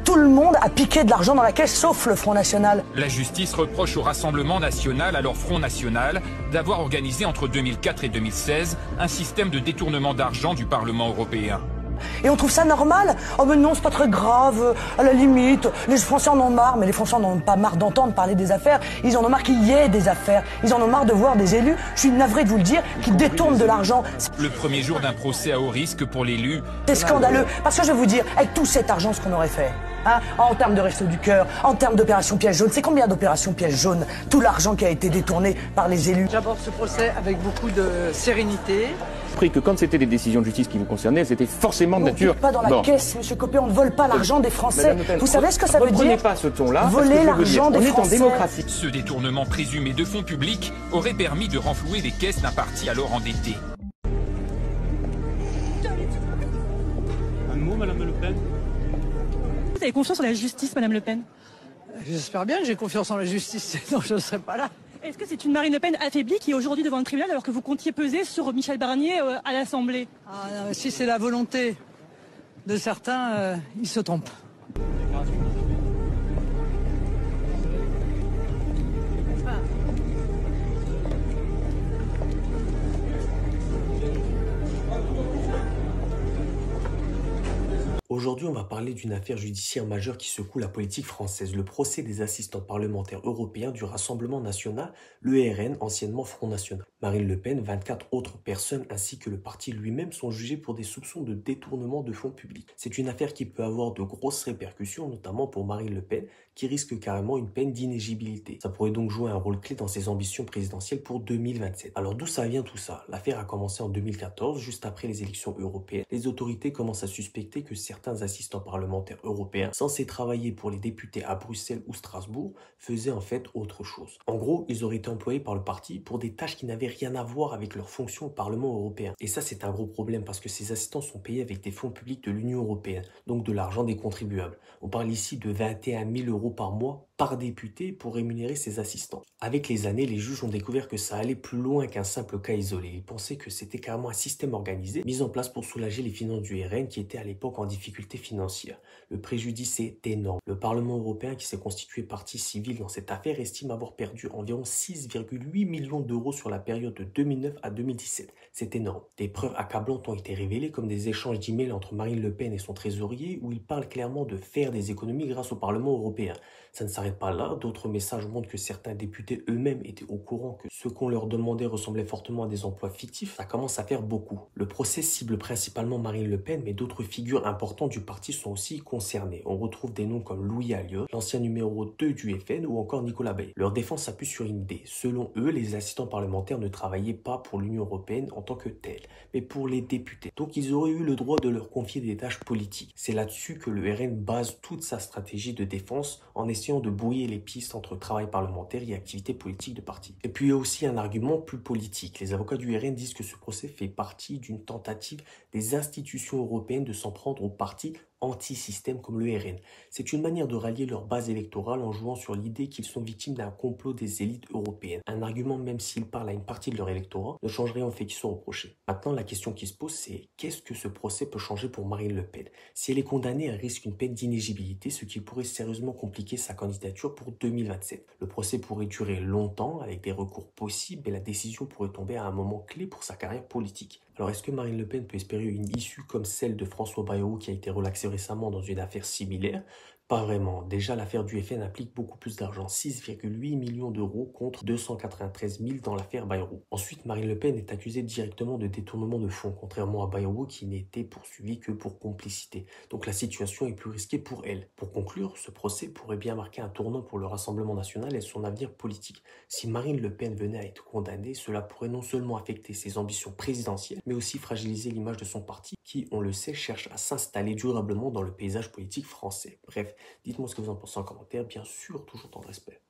Tout le monde a piqué de l'argent dans la caisse, sauf le Front National. La justice reproche au Rassemblement National, alors Front National, d'avoir organisé entre 2004 et 2016 un système de détournement d'argent du Parlement européen. Et on trouve ça normal? Oh mais non, c'est pas très grave, à la limite, les Français en ont marre, mais les Français n'en ont pas marre d'entendre parler des affaires, ils en ont marre qu'il y ait des affaires, ils en ont marre de voir des élus, je suis navré de vous le dire, qui détournent de l'argent. Le premier jour d'un procès à haut risque pour l'élu. C'est scandaleux, parce que je vais vous dire, avec tout cet argent, ce qu'on aurait fait, hein, en termes de Restos du Cœur, en termes d'opérations pièges jaunes, c'est combien d'opérations pièges jaunes? Tout l'argent qui a été détourné par les élus. J'aborde ce procès avec beaucoup de sérénité. Que quand c'était des décisions de justice qui vous concernaient, c'était forcément de nature... On ne pas dans la caisse, monsieur Copé, on ne vole pas l'argent des Français. Vous savez ce que ça veut dire? Reprenez pas ce ton-là. Voler l'argent des Français. On est en démocratie. Ce détournement présumé de fonds publics aurait permis de renflouer les caisses d'un parti alors endetté. Un mot, Madame Le Pen? Vous avez confiance en la justice, Madame Le Pen? J'espère bien que j'ai confiance en la justice, sinon je ne serais pas là. Est-ce que c'est une Marine Le Pen affaiblie qui est aujourd'hui devant le tribunal alors que vous comptiez peser sur Michel Barnier à l'Assemblée? Si c'est la volonté de certains, ils se trompent. Aujourd'hui, on va parler d'une affaire judiciaire majeure qui secoue la politique française, le procès des assistants parlementaires européens du Rassemblement National, le RN, anciennement Front National. Marine Le Pen, 24 autres personnes ainsi que le parti lui-même sont jugés pour des soupçons de détournement de fonds publics. C'est une affaire qui peut avoir de grosses répercussions, notamment pour Marine Le Pen, qui risque carrément une peine d'inéligibilité. Ça pourrait donc jouer un rôle clé dans ses ambitions présidentielles pour 2027. Alors d'où ça vient tout ça? L'affaire a commencé en 2014, juste après les élections européennes. Les autorités commencent à suspecter que certains assistants parlementaires européens, censés travailler pour les députés à Bruxelles ou Strasbourg, faisaient en fait autre chose. En gros, ils auraient été employés par le parti pour des tâches qui n'avaient rien à voir avec leur fonction au Parlement européen. Et ça, c'est un gros problème parce que ces assistants sont payés avec des fonds publics de l'Union européenne, donc de l'argent des contribuables. On parle ici de 21 000 € par mois par député pour rémunérer ses assistants. Avec les années, les juges ont découvert que ça allait plus loin qu'un simple cas isolé. Ils pensaient que c'était carrément un système organisé mis en place pour soulager les finances du RN qui étaient à l'époque en difficulté financière. Le préjudice est énorme. Le Parlement européen, qui s'est constitué partie civile dans cette affaire, estime avoir perdu environ 6,8 millions d'euros sur la période de 2009 à 2017. C'est énorme. Des preuves accablantes ont été révélées comme des échanges d'emails entre Marine Le Pen et son trésorier où il parle clairement de faire des économies grâce au Parlement européen. Ça ne s'arrête pas là, d'autres messages montrent que certains députés eux-mêmes étaient au courant que ce qu'on leur demandait ressemblait fortement à des emplois fictifs. Ça commence à faire beaucoup. Le procès cible principalement Marine Le Pen, mais d'autres figures importantes du parti sont aussi concernées. On retrouve des noms comme Louis Alliot, l'ancien numéro 2 du FN ou encore Nicolas Bay. Leur défense s'appuie sur une idée. Selon eux, les assistants parlementaires ne travaillaient pas pour l'Union européenne en tant que telle, mais pour les députés. Donc ils auraient eu le droit de leur confier des tâches politiques. C'est là-dessus que le RN base toute sa stratégie de défense en essayant de brouiller les pistes entre travail parlementaire et activité politique de parti. Et puis il y a aussi un argument plus politique. Les avocats du RN disent que ce procès fait partie d'une tentative des institutions européennes de s'en prendre au parti anti-système comme le RN. C'est une manière de rallier leur base électorale en jouant sur l'idée qu'ils sont victimes d'un complot des élites européennes. Un argument, même s'ils parlent à une partie de leur électorat, ne change rien au fait qu'ils sont reprochés. Maintenant, la question qui se pose, c'est qu'est-ce que ce procès peut changer pour Marine Le Pen? Si elle est condamnée, elle risque une peine d'inéligibilité, ce qui pourrait sérieusement compliquer sa candidature pour 2027. Le procès pourrait durer longtemps, avec des recours possibles, et la décision pourrait tomber à un moment clé pour sa carrière politique. Alors est-ce que Marine Le Pen peut espérer une issue comme celle de François Bayrou qui a été relaxé récemment dans une affaire similaire? Pas vraiment. Déjà, l'affaire du FN implique beaucoup plus d'argent, 6,8 millions d'euros contre 293 000 dans l'affaire Bayrou. Ensuite, Marine Le Pen est accusée directement de détournement de fonds, contrairement à Bayrou qui n'était poursuivi que pour complicité. Donc la situation est plus risquée pour elle. Pour conclure, ce procès pourrait bien marquer un tournant pour le Rassemblement National et son avenir politique. Si Marine Le Pen venait à être condamnée, cela pourrait non seulement affecter ses ambitions présidentielles, mais aussi fragiliser l'image de son parti qui, on le sait, cherche à s'installer durablement dans le paysage politique français. Bref, dites-moi ce que vous en pensez en commentaire, bien sûr, toujours dans le respect.